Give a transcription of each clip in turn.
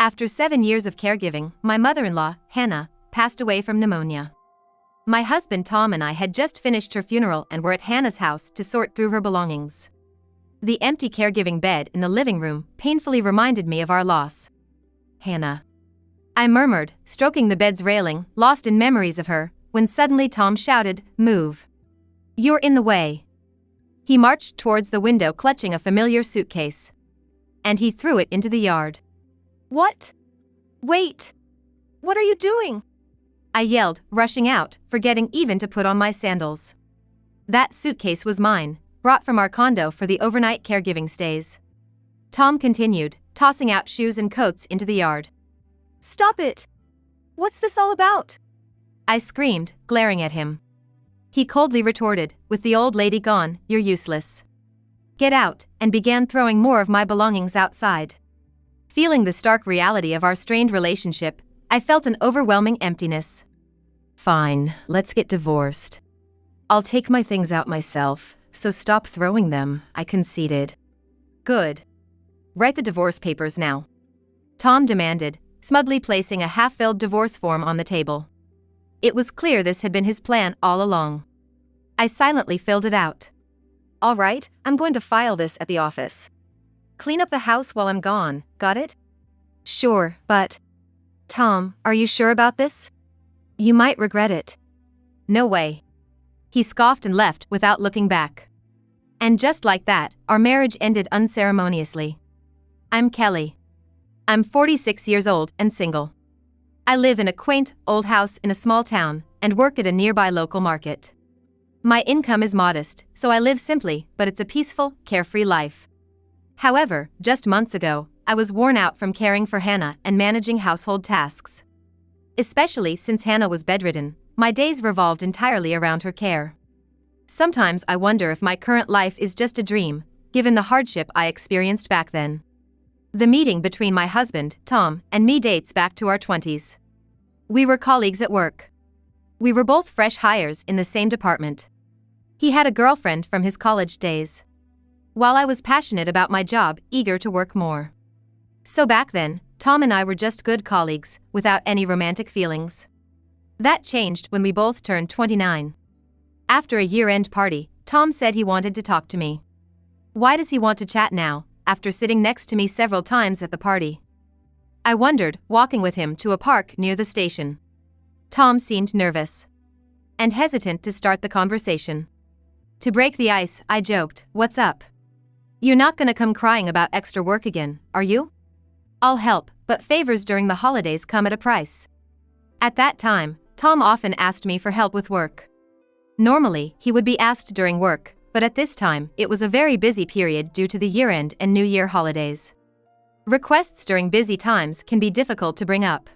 After 7 years of caregiving, my mother-in-law, Hannah, passed away from pneumonia. My husband Tom and I had just finished her funeral and were at Hannah's house to sort through her belongings. The empty caregiving bed in the living room painfully reminded me of our loss. Hannah, I murmured, stroking the bed's railing, lost in memories of her, when suddenly Tom shouted, "Move! You're in the way." He marched towards the window clutching a familiar suitcase. And he threw it into the yard. What? Wait! What are you doing? I yelled, rushing out, forgetting even to put on my sandals. That suitcase was mine, brought from our condo for the overnight caregiving stays. Tom continued, tossing out shoes and coats into the yard. Stop it! What's this all about? I screamed, glaring at him. He coldly retorted, "With the old lady gone, you're useless. Get out," and began throwing more of my belongings outside. Feeling the stark reality of our strained relationship, I felt an overwhelming emptiness. "Fine, let's get divorced. I'll take my things out myself, so stop throwing them," I conceded. "Good. Write the divorce papers now," Tom demanded, smugly placing a half-filled divorce form on the table. It was clear this had been his plan all along. I silently filled it out. "All right, I'm going to file this at the office. Clean up the house while I'm gone, got it?" "Sure, but..." "Tom, are you sure about this? You might regret it." "No way." He scoffed and left without looking back. And just like that, our marriage ended unceremoniously. I'm Kelly. I'm 46 years old and single. I live in a quaint, old house in a small town and work at a nearby local market. My income is modest, so I live simply, but it's a peaceful, carefree life. However, just months ago, I was worn out from caring for Hannah and managing household tasks. Especially since Hannah was bedridden, my days revolved entirely around her care. Sometimes I wonder if my current life is just a dream, given the hardship I experienced back then. The meeting between my husband, Tom, and me dates back to our 20s. We were colleagues at work. We were both fresh hires in the same department. He had a girlfriend from his college days, while I was passionate about my job, eager to work more. So back then, Tom and I were just good colleagues, without any romantic feelings. That changed when we both turned 29. After a year-end party, Tom said he wanted to talk to me. Why does he want to chat now, after sitting next to me several times at the party? I wondered, walking with him to a park near the station. Tom seemed nervous and hesitant to start the conversation. To break the ice, I joked, "What's up? You're not gonna come crying about extra work again, are you?" "I'll help, but favors during the holidays come at a price." At that time, Tom often asked me for help with work. Normally, he would be asked during work, but at this time, it was a very busy period due to the year-end and New Year holidays. Requests during busy times can be difficult to bring up.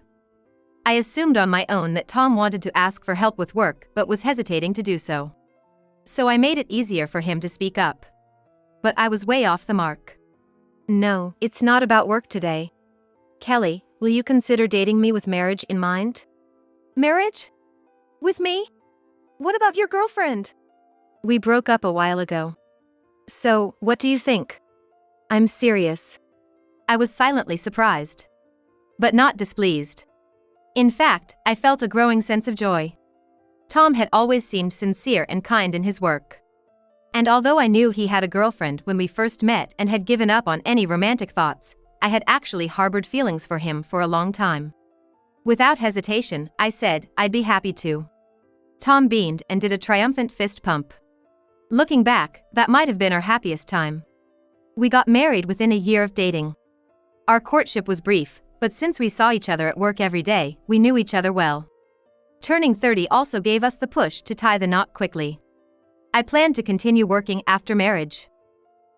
I assumed on my own that Tom wanted to ask for help with work but was hesitating to do so. So I made it easier for him to speak up. But I was way off the mark. "No, it's not about work today. Kelly, will you consider dating me with marriage in mind?" Marriage? With me? What about your girlfriend? "We broke up a while ago. So, what do you think?" "I'm serious." I was silently surprised, but not displeased. In fact, I felt a growing sense of joy. Tom had always seemed sincere and kind in his work. And although I knew he had a girlfriend when we first met and had given up on any romantic thoughts, I had actually harbored feelings for him for a long time. Without hesitation, I said, "I'd be happy to." Tom beamed and did a triumphant fist pump. Looking back, that might have been our happiest time. We got married within a year of dating. Our courtship was brief, but since we saw each other at work every day, we knew each other well. Turning 30 also gave us the push to tie the knot quickly. I planned to continue working after marriage.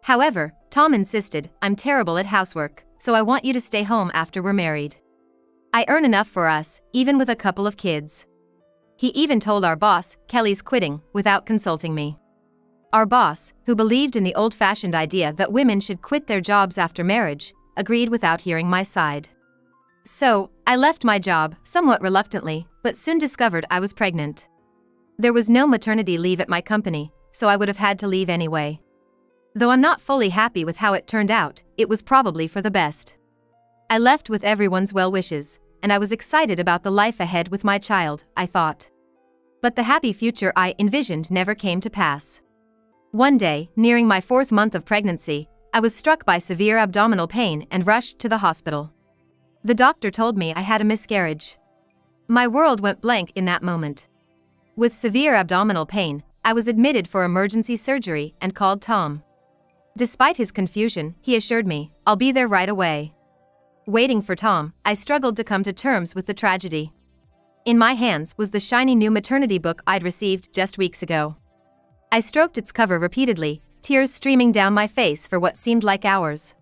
However, Tom insisted, "I'm terrible at housework, so I want you to stay home after we're married. I earn enough for us, even with a couple of kids." He even told our boss, Kelly's quitting, without consulting me. Our boss, who believed in the old-fashioned idea that women should quit their jobs after marriage, agreed without hearing my side. So, I left my job, somewhat reluctantly, but soon discovered I was pregnant. There was no maternity leave at my company, so I would have had to leave anyway. Though I'm not fully happy with how it turned out, it was probably for the best. I left with everyone's well wishes, and I was excited about the life ahead with my child, I thought. But the happy future I envisioned never came to pass. One day, nearing my 4th month of pregnancy, I was struck by severe abdominal pain and rushed to the hospital. The doctor told me I had a miscarriage. My world went blank in that moment. With severe abdominal pain, I was admitted for emergency surgery and called Tom. Despite his confusion, he assured me, "I'll be there right away." Waiting for Tom, I struggled to come to terms with the tragedy. In my hands was the shiny new maternity book I'd received just weeks ago. I stroked its cover repeatedly, tears streaming down my face for what seemed like hours.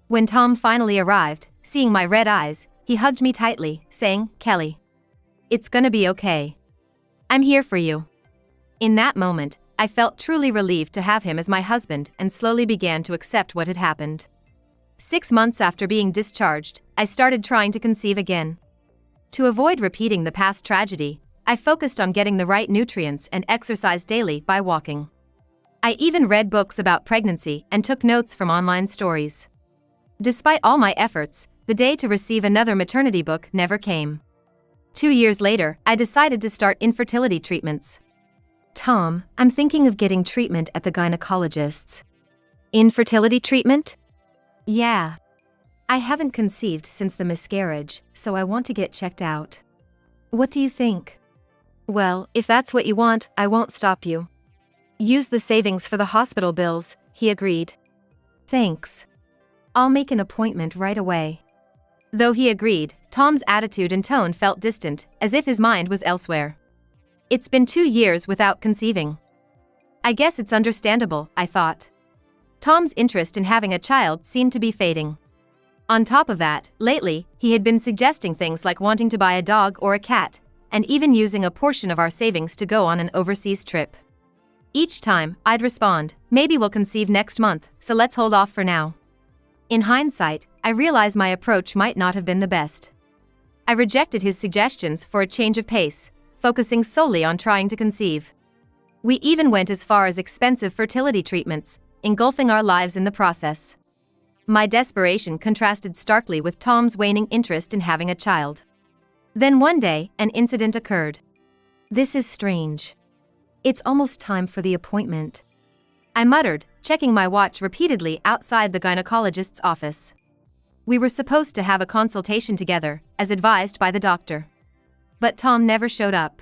When Tom finally arrived, seeing my red eyes, he hugged me tightly, saying, "Kelly, it's gonna be okay. I'm here for you." In that moment, I felt truly relieved to have him as my husband and slowly began to accept what had happened. 6 months after being discharged, I started trying to conceive again. To avoid repeating the past tragedy, I focused on getting the right nutrients and exercised daily by walking. I even read books about pregnancy and took notes from online stories. Despite all my efforts, the day to receive another maternity book never came. 2 years later, I decided to start infertility treatments. "Tom, I'm thinking of getting treatment at the gynecologist's." "Infertility treatment?" "Yeah. I haven't conceived since the miscarriage, so I want to get checked out. What do you think?" "Well, if that's what you want, I won't stop you. Use the savings for the hospital bills," he agreed. "Thanks. I'll make an appointment right away." Though he agreed, Tom's attitude and tone felt distant, as if his mind was elsewhere. It's been 2 years without conceiving. I guess it's understandable, I thought. Tom's interest in having a child seemed to be fading. On top of that, lately, he had been suggesting things like wanting to buy a dog or a cat, and even using a portion of our savings to go on an overseas trip. Each time, I'd respond, "Maybe we'll conceive next month, so let's hold off for now." In hindsight, I realize my approach might not have been the best. I rejected his suggestions for a change of pace, focusing solely on trying to conceive. We even went as far as expensive fertility treatments, engulfing our lives in the process. My desperation contrasted starkly with Tom's waning interest in having a child. Then one day, an incident occurred. "This is strange. It's almost time for the appointment," I muttered, checking my watch repeatedly outside the gynecologist's office. We were supposed to have a consultation together, as advised by the doctor. But Tom never showed up.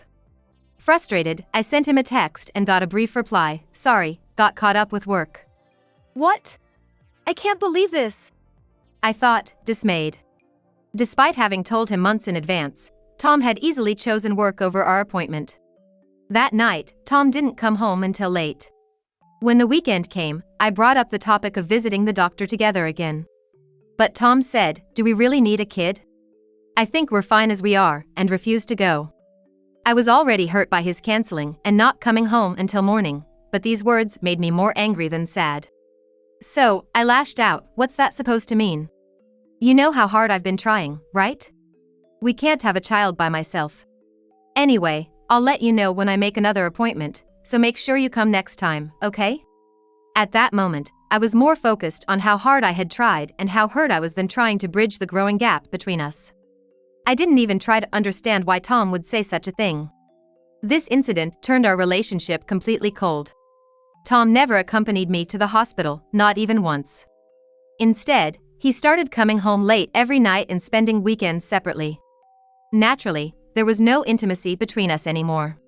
Frustrated, I sent him a text and got a brief reply, "Sorry, got caught up with work." What? I can't believe this. I thought, dismayed. Despite having told him months in advance, Tom had easily chosen work over our appointment. That night, Tom didn't come home until late. When the weekend came, I brought up the topic of visiting the doctor together again. But Tom said, "Do we really need a kid? I think we're fine as we are," and refused to go. I was already hurt by his canceling and not coming home until morning, but these words made me more angry than sad. So, I lashed out, "What's that supposed to mean? You know how hard I've been trying, right? We can't have a child by myself. Anyway, I'll let you know when I make another appointment, so make sure you come next time, okay?" At that moment, I was more focused on how hard I had tried and how hurt I was than trying to bridge the growing gap between us. I didn't even try to understand why Tom would say such a thing. This incident turned our relationship completely cold. Tom never accompanied me to the hospital, not even once. Instead, he started coming home late every night and spending weekends separately. Naturally, there was no intimacy between us anymore.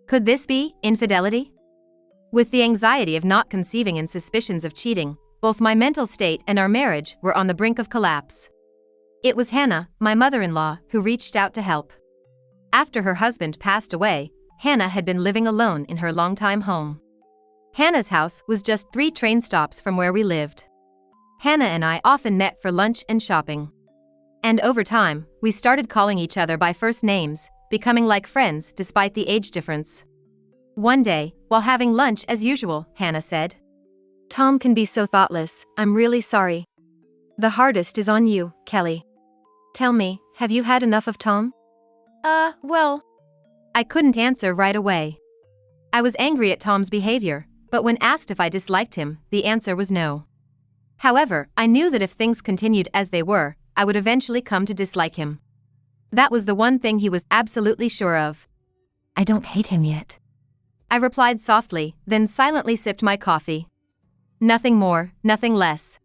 Could this be infidelity? With the anxiety of not conceiving and suspicions of cheating, both my mental state and our marriage were on the brink of collapse. It was Hannah, my mother-in-law, who reached out to help. After her husband passed away, Hannah had been living alone in her longtime home. Hannah's house was just 3 train stops from where we lived. Hannah and I often met for lunch and shopping. And over time, we started calling each other by first names, becoming like friends despite the age difference. One day, while having lunch as usual, Hannah said, "Tom can be so thoughtless, I'm really sorry. The hardest is on you, Kelly. Tell me, have you had enough of Tom?" Well. I couldn't answer right away. I was angry at Tom's behavior, but when asked if I disliked him, the answer was no. However, I knew that if things continued as they were, I would eventually come to dislike him. That was the one thing he was absolutely sure of. I don't hate him yet. I replied softly, then silently sipped my coffee. Nothing more, nothing less.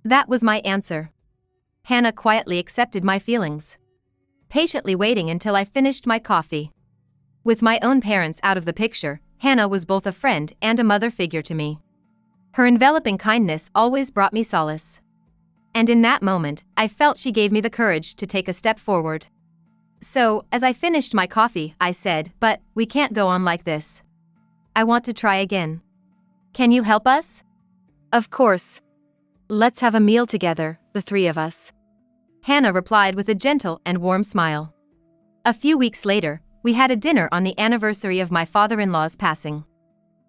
That was my answer. Hannah quietly accepted my feelings, patiently waiting until I finished my coffee. With my own parents out of the picture, Hannah was both a friend and a mother figure to me. Her enveloping kindness always brought me solace. And in that moment, I felt she gave me the courage to take a step forward. So, as I finished my coffee, I said, "But we can't go on like this. I want to try again. Can you help us?" "Of course. Let's have a meal together, the three of us," Hannah replied with a gentle and warm smile. A few weeks later, we had a dinner on the anniversary of my father-in-law's passing.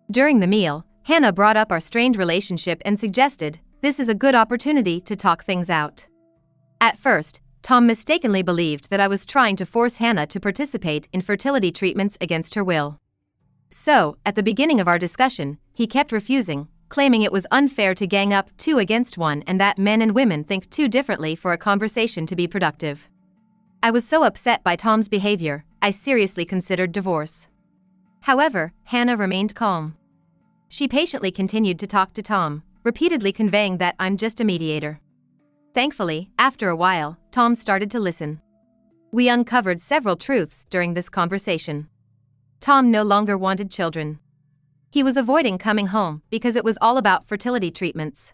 During the meal, Hannah brought up our strained relationship and suggested, "This is a good opportunity to talk things out." At first, Tom mistakenly believed that I was trying to force Hannah to participate in fertility treatments against her will. So, at the beginning of our discussion, he kept refusing, claiming it was unfair to gang up two against one and that men and women think too differently for a conversation to be productive. I was so upset by Tom's behavior, I seriously considered divorce. However, Hannah remained calm. She patiently continued to talk to Tom, repeatedly conveying that I'm just a mediator. Thankfully, after a while, Tom started to listen. We uncovered several truths during this conversation. Tom no longer wanted children. He was avoiding coming home because it was all about fertility treatments.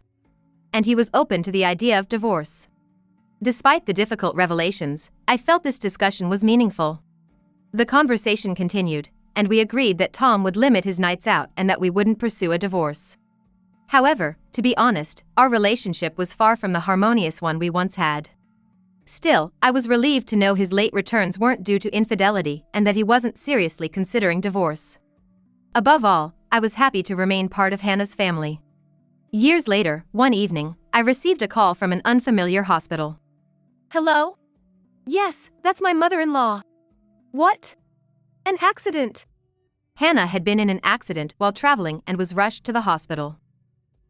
And he was open to the idea of divorce. Despite the difficult revelations, I felt this discussion was meaningful. The conversation continued, and we agreed that Tom would limit his nights out and that we wouldn't pursue a divorce. However, to be honest, our relationship was far from the harmonious one we once had. Still, I was relieved to know his late returns weren't due to infidelity and that he wasn't seriously considering divorce. Above all, I was happy to remain part of Hannah's family. Years later, one evening, I received a call from an unfamiliar hospital. Hello? Yes, that's my mother-in-law. What? An accident. Hannah had been in an accident while traveling and was rushed to the hospital.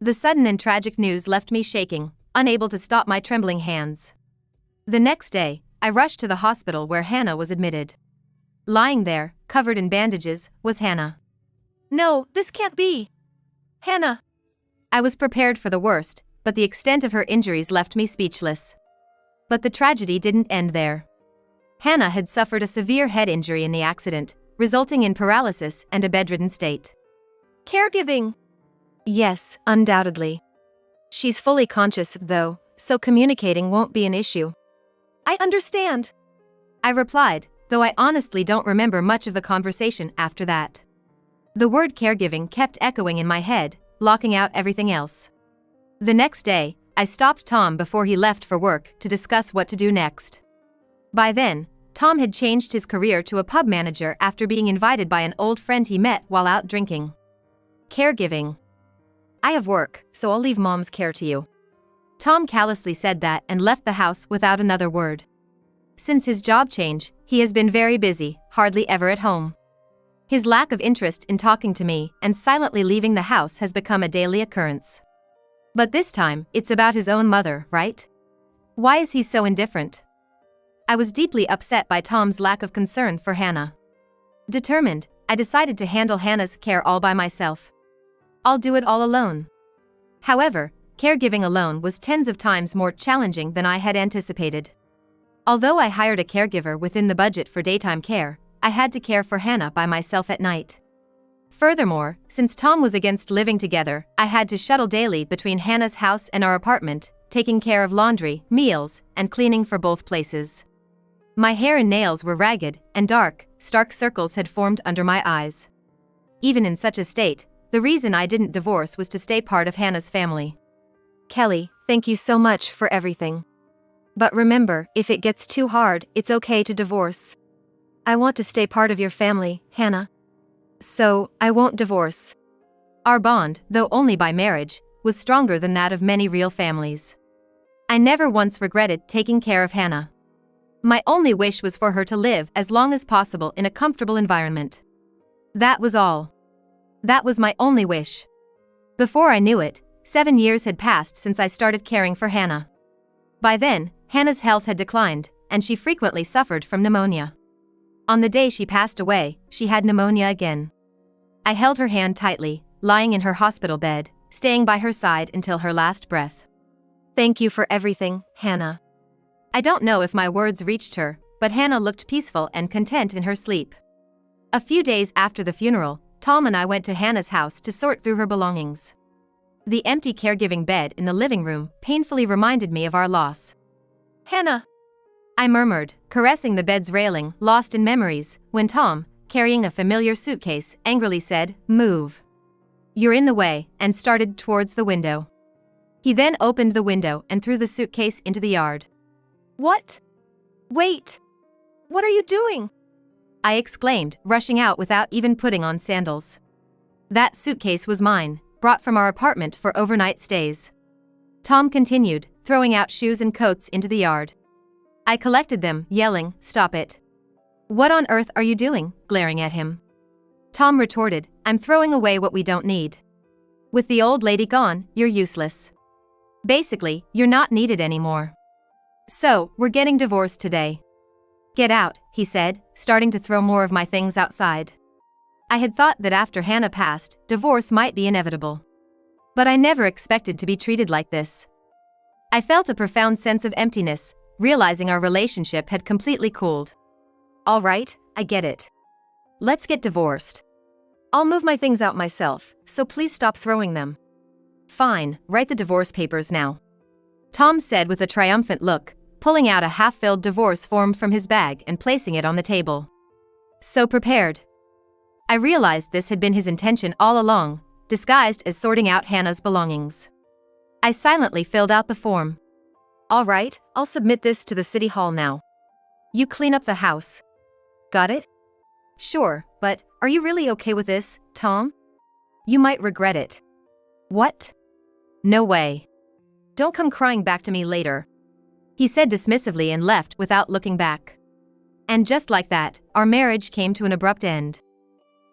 The sudden and tragic news left me shaking, unable to stop my trembling hands. The next day, I rushed to the hospital where Hannah was admitted. Lying there, covered in bandages, was Hannah. No, this can't be. Hannah. I was prepared for the worst, but the extent of her injuries left me speechless. But the tragedy didn't end there. Hannah had suffered a severe head injury in the accident, resulting in paralysis and a bedridden state. Caregiving. Yes, undoubtedly. She's fully conscious, though, so communicating won't be an issue. I understand, I replied, though I honestly don't remember much of the conversation after that. The word caregiving kept echoing in my head, blocking out everything else. The next day, I stopped Tom before he left for work to discuss what to do next. By then, Tom had changed his career to a pub manager after being invited by an old friend he met while out drinking. Caregiving. I have work, so I'll leave Mom's care to you. Tom callously said that and left the house without another word. Since his job change, he has been very busy, hardly ever at home. His lack of interest in talking to me and silently leaving the house has become a daily occurrence. But this time, it's about his own mother, right? Why is he so indifferent? I was deeply upset by Tom's lack of concern for Hannah. Determined, I decided to handle Hannah's care all by myself. I'll do it all alone. However, caregiving alone was tens of times more challenging than I had anticipated. Although I hired a caregiver within the budget for daytime care, I had to care for Hannah by myself at night. Furthermore, since Tom was against living together, I had to shuttle daily between Hannah's house and our apartment, taking care of laundry, meals, and cleaning for both places. My hair and nails were ragged, and stark circles had formed under my eyes. Even in such a state, the reason I didn't divorce was to stay part of Hannah's family. Kelly, thank you so much for everything. But remember, if it gets too hard, it's okay to divorce. I want to stay part of your family, Hannah. So, I won't divorce. Our bond, though only by marriage, was stronger than that of many real families. I never once regretted taking care of Hannah. My only wish was for her to live as long as possible in a comfortable environment. That was all. That was my only wish. Before I knew it, 7 years had passed since I started caring for Hannah. By then, Hannah's health had declined, and she frequently suffered from pneumonia. On the day she passed away, she had pneumonia again. I held her hand tightly, lying in her hospital bed, staying by her side until her last breath. "Thank you for everything, Hannah." I don't know if my words reached her, but Hannah looked peaceful and content in her sleep. A few days after the funeral, Tom and I went to Hannah's house to sort through her belongings. The empty caregiving bed in the living room painfully reminded me of our loss. Hannah, I murmured, caressing the bed's railing, lost in memories, when Tom, carrying a familiar suitcase, angrily said, "Move. You're in the way," and started towards the window. He then opened the window and threw the suitcase into the yard. what? Wait. What are you doing? I exclaimed, rushing out without even putting on sandals. That suitcase was mine, brought from our apartment for overnight stays. Tom continued, throwing out shoes and coats into the yard. I collected them, yelling, "Stop it. What on earth are you doing?" glaring at him. Tom retorted, "I'm throwing away what we don't need. With the old lady gone, you're useless. Basically, you're not needed anymore. So, we're getting divorced today." "Get out," he said, starting to throw more of my things outside. I had thought that after Hannah passed, divorce might be inevitable. But I never expected to be treated like this. I felt a profound sense of emptiness, realizing our relationship had completely cooled. "All right, I get it. Let's get divorced. I'll move my things out myself, so please stop throwing them." "Fine, write the divorce papers now," Tom said with a triumphant look, pulling out a half-filled divorce form from his bag and placing it on the table. So prepared. I realized this had been his intention all along, disguised as sorting out Hannah's belongings. I silently filled out the form. "All right, I'll submit this to the city hall now. You clean up the house. Got it?" "Sure, but are you really okay with this, Tom? You might regret it." "What? No way. Don't come crying back to me later," he said dismissively and left without looking back. And just like that, our marriage came to an abrupt end.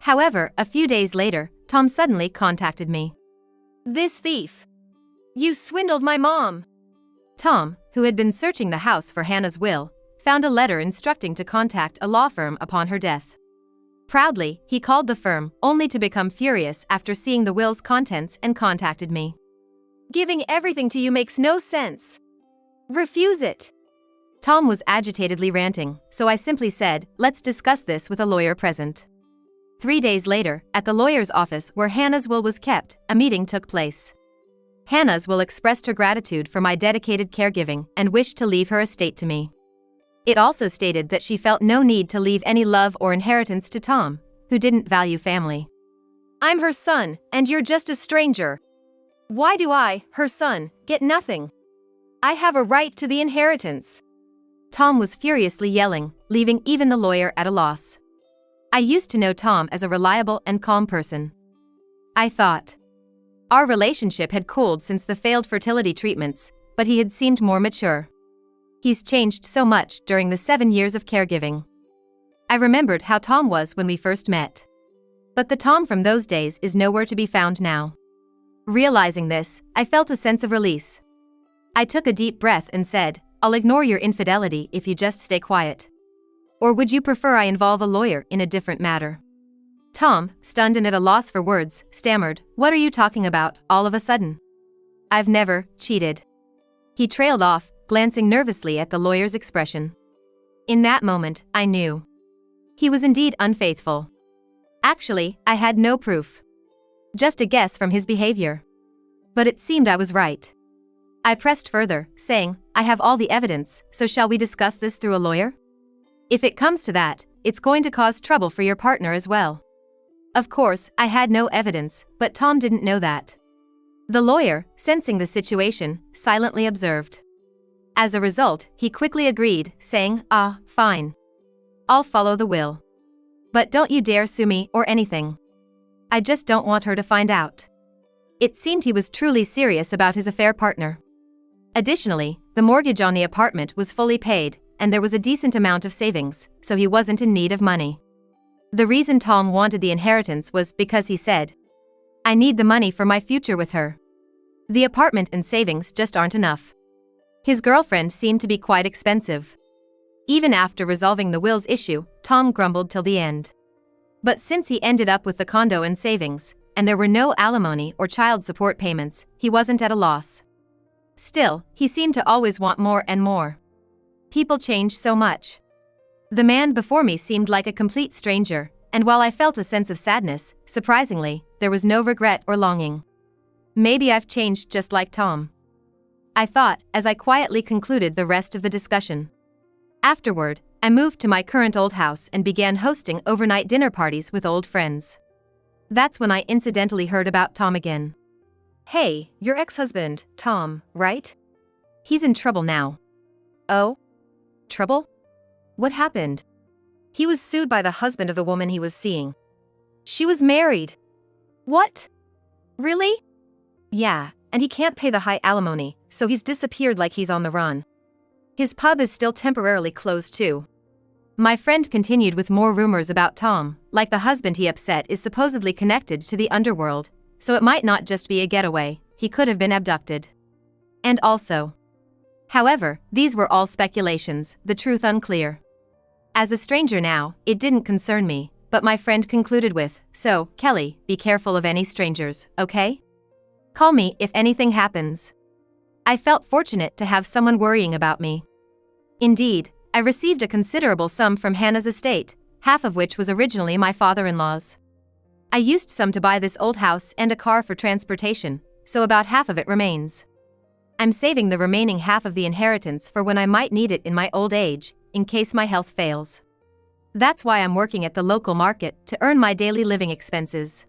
However, a few days later, Tom suddenly contacted me. This thief. You swindled my mom. Tom, who had been searching the house for Hannah's will, found a letter instructing to contact a law firm upon her death. Proudly, he called the firm, only to become furious after seeing the will's contents and contacted me. Giving everything to you makes no sense. Refuse it. Tom was agitatedly ranting, so I simply said, "Let's discuss this with a lawyer present." 3 days later, at the lawyer's office where Hannah's will was kept, a meeting took place. Hannah's will expressed her gratitude for my dedicated caregiving and wished to leave her estate to me. It also stated that she felt no need to leave any love or inheritance to Tom, who didn't value family. I'm her son, and you're just a stranger. Why do I, her son, get nothing? I have a right to the inheritance. Tom was furiously yelling, leaving even the lawyer at a loss. I used to know Tom as a reliable and calm person. I thought. Our relationship had cooled since the failed fertility treatments, but he had seemed more mature. He's changed so much during the 7 years of caregiving. I remembered how Tom was when we first met. But the Tom from those days is nowhere to be found now. Realizing this, I felt a sense of release. I took a deep breath and said, "I'll ignore your infidelity if you just stay quiet. Or would you prefer I involve a lawyer in a different matter?" Tom, stunned and at a loss for words, stammered, "What are you talking about, all of a sudden? I've never cheated." He trailed off, glancing nervously at the lawyer's expression. In that moment, I knew. He was indeed unfaithful. Actually, I had no proof. Just a guess from his behavior. But it seemed I was right. I pressed further, saying, "I have all the evidence, so shall we discuss this through a lawyer? If it comes to that, it's going to cause trouble for your partner as well." Of course, I had no evidence, but Tom didn't know that. The lawyer, sensing the situation, silently observed. As a result, he quickly agreed, saying, "Fine. I'll follow the will. But don't you dare sue me or anything. I just don't want her to find out." It seemed he was truly serious about his affair partner. Additionally, the mortgage on the apartment was fully paid, and there was a decent amount of savings, so he wasn't in need of money. The reason Tom wanted the inheritance was because he said, "I need the money for my future with her. The apartment and savings just aren't enough." His girlfriend seemed to be quite expensive. Even after resolving the wills issue, Tom grumbled till the end. But since he ended up with the condo and savings, and there were no alimony or child support payments, he wasn't at a loss. Still, he seemed to always want more and more. People change so much. The man before me seemed like a complete stranger, and while I felt a sense of sadness, surprisingly, there was no regret or longing. Maybe I've changed just like Tom, I thought, as I quietly concluded the rest of the discussion. Afterward, I moved to my current old house and began hosting overnight dinner parties with old friends. That's when I incidentally heard about Tom again. Hey, your ex-husband, Tom, right? He's in trouble now. Oh? Trouble? What happened? He was sued by the husband of the woman he was seeing. She was married. What? Really? Yeah, and he can't pay the high alimony, so he's disappeared like he's on the run. His pub is still temporarily closed too. My friend continued with more rumors about Tom, like the husband he upset is supposedly connected to the underworld, so it might not just be a getaway, he could have been abducted. And also. However, these were all speculations, the truth unclear. As a stranger now, it didn't concern me, but my friend concluded with, "So, Kelly, be careful of any strangers, okay? Call me if anything happens." I felt fortunate to have someone worrying about me. Indeed, I received a considerable sum from Hannah's estate, half of which was originally my father-in-law's. I used some to buy this old house and a car for transportation, so about half of it remains. I'm saving the remaining half of the inheritance for when I might need it in my old age, in case my health fails. That's why I'm working at the local market to earn my daily living expenses.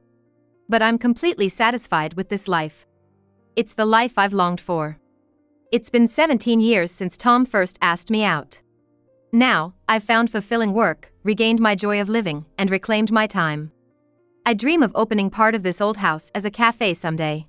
But I'm completely satisfied with this life. It's the life I've longed for. It's been 17 years since Tom first asked me out. Now, I've found fulfilling work, regained my joy of living, and reclaimed my time. I dream of opening part of this old house as a cafe someday.